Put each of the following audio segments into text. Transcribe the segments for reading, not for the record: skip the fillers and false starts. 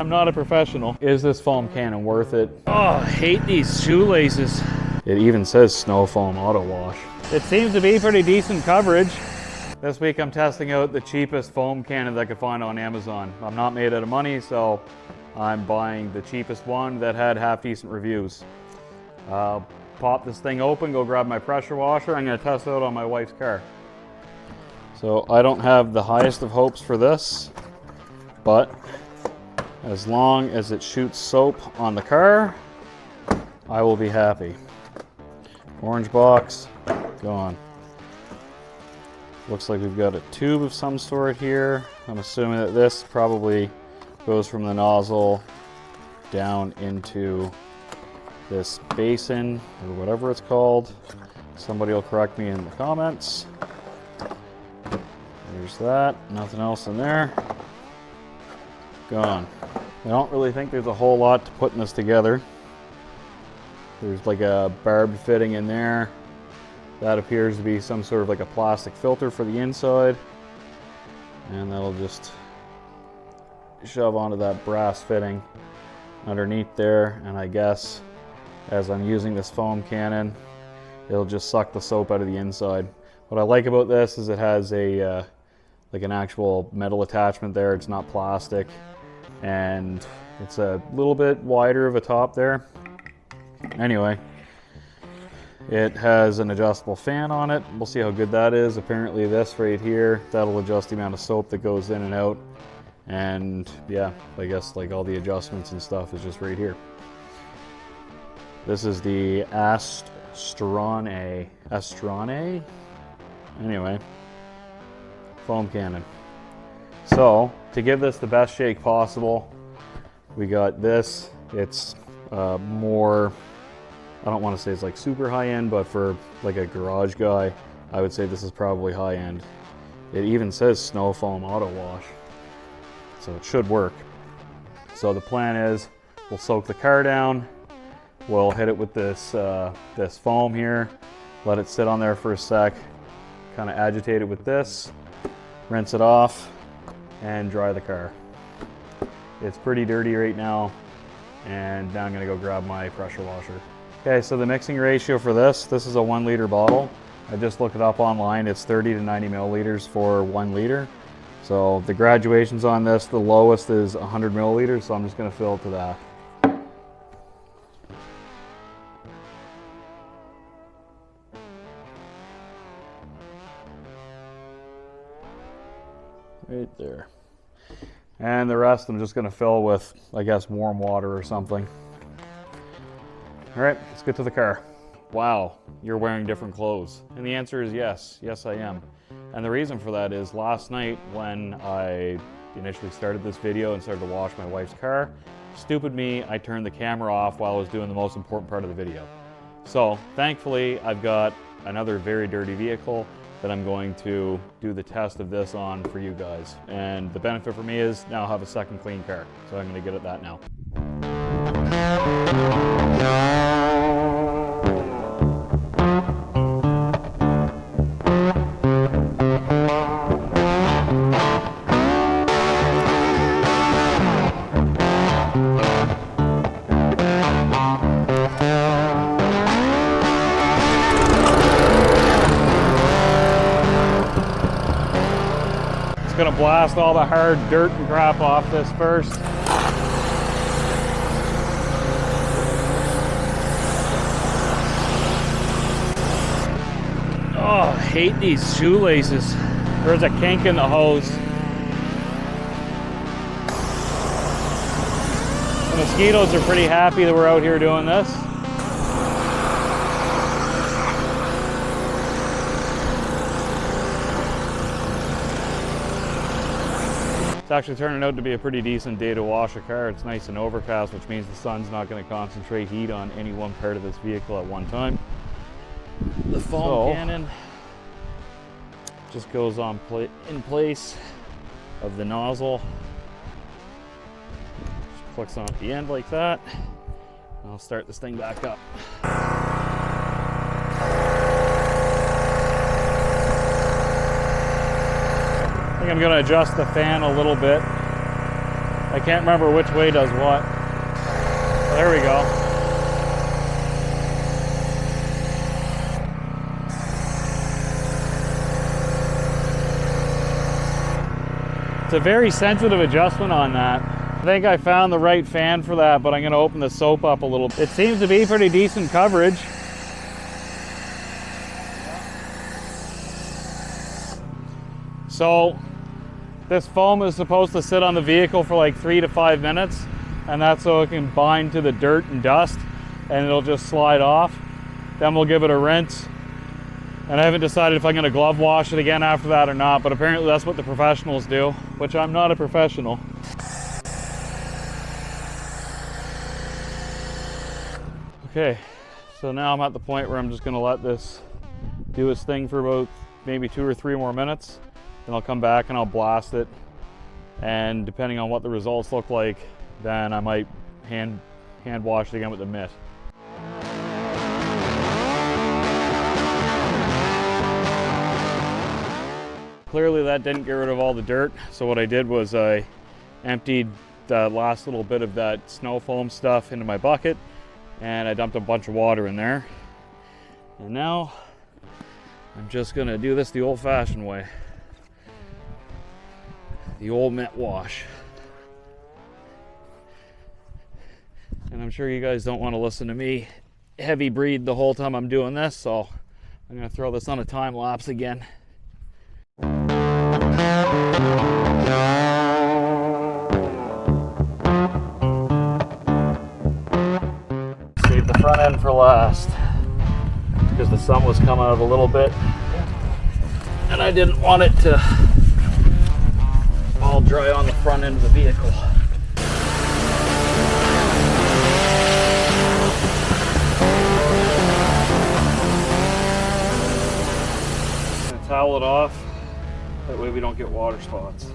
I'm not a professional. Is this foam cannon worth it? Oh, I hate these shoelaces. It even says snow foam auto wash. It seems to be pretty decent coverage. This week I'm testing out the cheapest foam cannon that I could find on Amazon. I'm not made out of money, so I'm buying the cheapest one that had half decent reviews. Pop this thing open, go grab my pressure washer. I'm gonna test it out on my wife's car. So I don't have the highest of hopes for this, but as long as it shoots soap on the car, I will be happy. Orange box, gone. Looks like we've got a tube of some sort here. I'm assuming that this probably goes from the nozzle down into this basin or whatever it's called. Somebody will correct me in the comments. There's that, nothing else in there. Gone. I don't really think there's a whole lot to putting this together. There's like a barbed fitting in there. That appears to be some sort of like a plastic filter for the inside. And that'll just shove onto that brass fitting underneath there. And I guess as I'm using this foam cannon, it'll just suck the soap out of the inside. What I like about this is it has a like an actual metal attachment there. It's not plastic. And it's a little bit wider of a top there. Anyway. It has an adjustable fan on it. We'll see how good that is. Apparently this right here, that'll adjust the amount of soap that goes in and out. And yeah, I guess like all the adjustments and stuff is just right here. This is the AstroAI. Anyway, foam cannon. So to give this the best shake possible, we got this. It's more, I don't want to say it's like super high end, but for like a garage guy, I would say this is probably high end. It even says snow foam auto wash, so it should work. So the plan is we'll soak the car down, we'll hit it with this this foam here, let it sit on there for a sec, kind of agitate it with this, rinse it off, and dry the car. It's pretty dirty right now, and now I'm gonna go grab my pressure washer. Okay, so the mixing ratio for this is a 1 liter bottle. I just looked it up online. It's 30 to 90 milliliters for 1 liter. So the graduations on this, the lowest is 100 milliliters, so I'm just gonna fill it to that. Right there. And the rest I'm just gonna fill with, I guess, warm water or something. All right, let's get to the car. Wow, you're wearing different clothes. And the answer is yes. Yes, I am. And the reason for that is last night when I initially started this video and started to wash my wife's car, stupid me, I turned the camera off while I was doing the most important part of the video. So thankfully, I've got another very dirty vehicle that I'm going to do the test of this on for you guys. And the benefit for me is now I'll have a second clean car. So I'm gonna get at that now. Gonna blast all the hard dirt and crap off this first. Oh, I hate these shoelaces. There's a kink in the hose. The mosquitoes are pretty happy that we're out here doing this. It's actually turning out to be a pretty decent day to wash a car. It's nice and overcast, which means the sun's not going to concentrate heat on any one part of this vehicle at one time. The foam cannon just goes on in place of the nozzle. Just clicks on at the end like that. I'll start this thing back up. I think I'm going to adjust the fan a little bit. I can't remember which way does what. There we go. It's a very sensitive adjustment on that. I think I found the right fan for that, but I'm going to open the soap up a little. It seems to be pretty decent coverage. So this foam is supposed to sit on the vehicle for like 3 to 5 minutes, and that's so it can bind to the dirt and dust, and it'll just slide off. Then we'll give it a rinse. And I haven't decided if I'm going to glove wash it again after that or not, but apparently that's what the professionals do, which I'm not a professional. Okay, so now I'm at the point where I'm just going to let this do its thing for about maybe 2 or 3 more minutes. Then I'll come back and I'll blast it. And depending on what the results look like, then I might hand wash it again with the mitt. Clearly that didn't get rid of all the dirt, so what I did was I emptied the last little bit of that snow foam stuff into my bucket, and I dumped a bunch of water in there. And now I'm just gonna do this the old-fashioned way. The old mitt wash. And I'm sure you guys don't want to listen to me heavy breathe the whole time I'm doing this, so I'm gonna throw this on a time lapse again. Save the front end for last because the sun was coming out a little bit and I didn't want it to all dry on the front end of the vehicle. I'm gonna towel it off. That way we don't get water spots.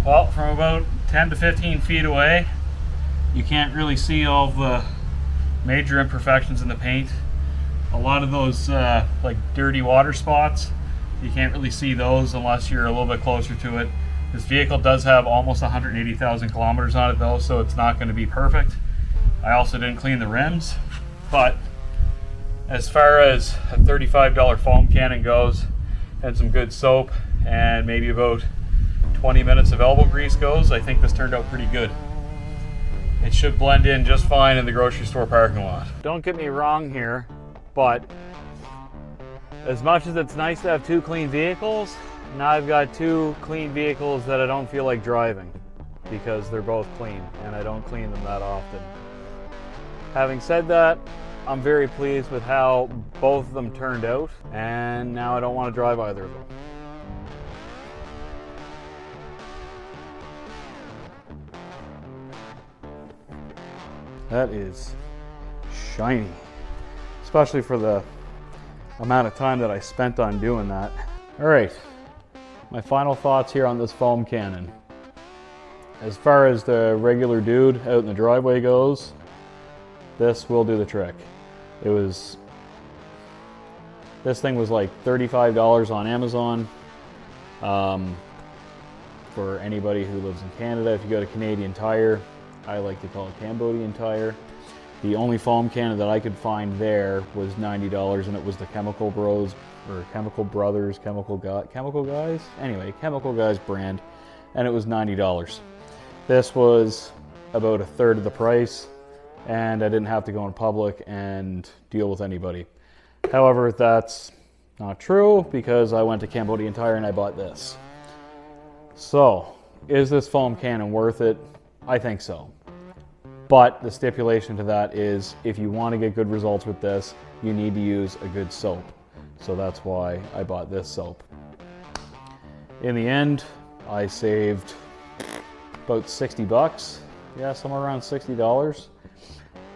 Well, from about 10 to 15 feet away, you can't really see all of the major imperfections in the paint. A lot of those like dirty water spots, you can't really see those unless you're a little bit closer to it. This vehicle does have almost 180,000 kilometers on it though, so it's not going to be perfect. I also didn't clean the rims, but as far as a $35 foam cannon goes, and some good soap, and maybe about 20 minutes of elbow grease goes, I think this turned out pretty good. It should blend in just fine in the grocery store parking lot. Don't get me wrong here, but as much as it's nice to have 2 clean vehicles, now I've got 2 clean vehicles that I don't feel like driving because they're both clean and I don't clean them that often. Having said that, I'm very pleased with how both of them turned out, and now I don't want to drive either of them. That is shiny, especially for the amount of time that I spent on doing that. All right, my final thoughts here on this foam cannon. As far as the regular dude out in the driveway goes, this will do the trick. This thing was like $35 on Amazon. For anybody who lives in Canada, if you go to Canadian Tire, I like to call it Cambodian Tire. The only foam cannon that I could find there was $90, and it was the Chemical Bros, or Chemical Brothers, Chemical Guys? Anyway, Chemical Guys brand, and it was $90. This was about a third of the price, and I didn't have to go in public and deal with anybody. However, that's not true because I went to Cambodian Tire and I bought this. So, is this foam cannon worth it? I think so. But the stipulation to that is if you want to get good results with this, you need to use a good soap. So that's why I bought this soap. In the end, I saved about 60 bucks. Yeah, somewhere around $60.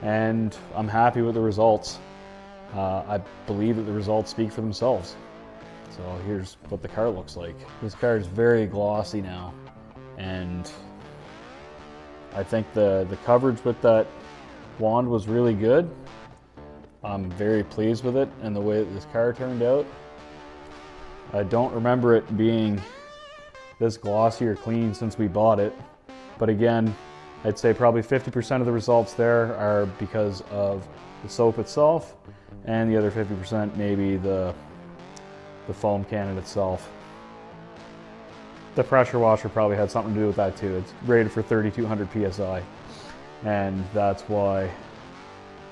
And I'm happy with the results. I believe that the results speak for themselves. So here's what the car looks like. This car is very glossy now. And I think the coverage with that wand was really good. I'm very pleased with it and the way that this car turned out. I don't remember it being this glossy or clean since we bought it. But again, I'd say probably 50% of the results there are because of the soap itself, and the other 50% maybe the foam cannon itself. The pressure washer probably had something to do with that too. It's rated for 3,200 PSI, and that's why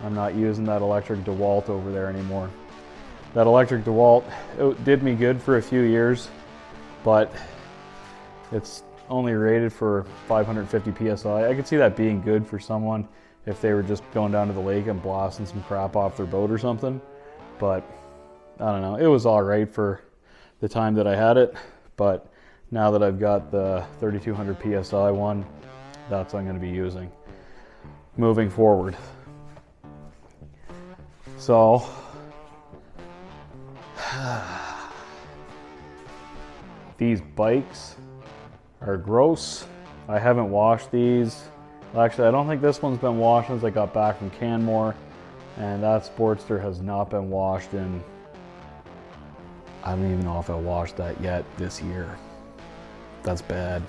I'm not using that electric DeWalt over there anymore. That electric DeWalt, it did me good for a few years, but it's only rated for 550 PSI. I could see that being good for someone if they were just going down to the lake and blasting some crap off their boat or something. But I don't know, it was all right for the time that I had it. But now that I've got the 3,200 PSI one, that's what I'm going to be using moving forward. So these bikes are gross. I haven't washed these. Actually, I don't think this one's been washed since I got back from Canmore, and that Sportster has not been washed in, I don't even know if I washed that yet this year. That's bad.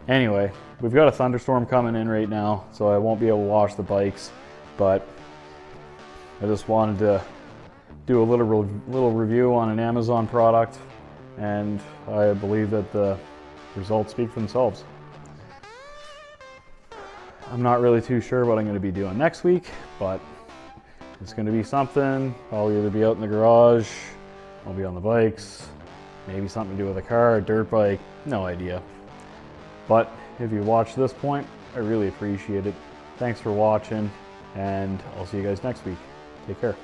Anyway, we've got a thunderstorm coming in right now, so I won't be able to wash the bikes, but I just wanted to do a little review on an Amazon product, and I believe that the results speak for themselves. I'm not really too sure what I'm going to be doing next week, but it's going to be something. I'll either be out in the garage, I'll be on the bikes, maybe something to do with a car, a dirt bike, no idea. But if you watch this point, I really appreciate it. Thanks for watching, and I'll see you guys next week. Take care.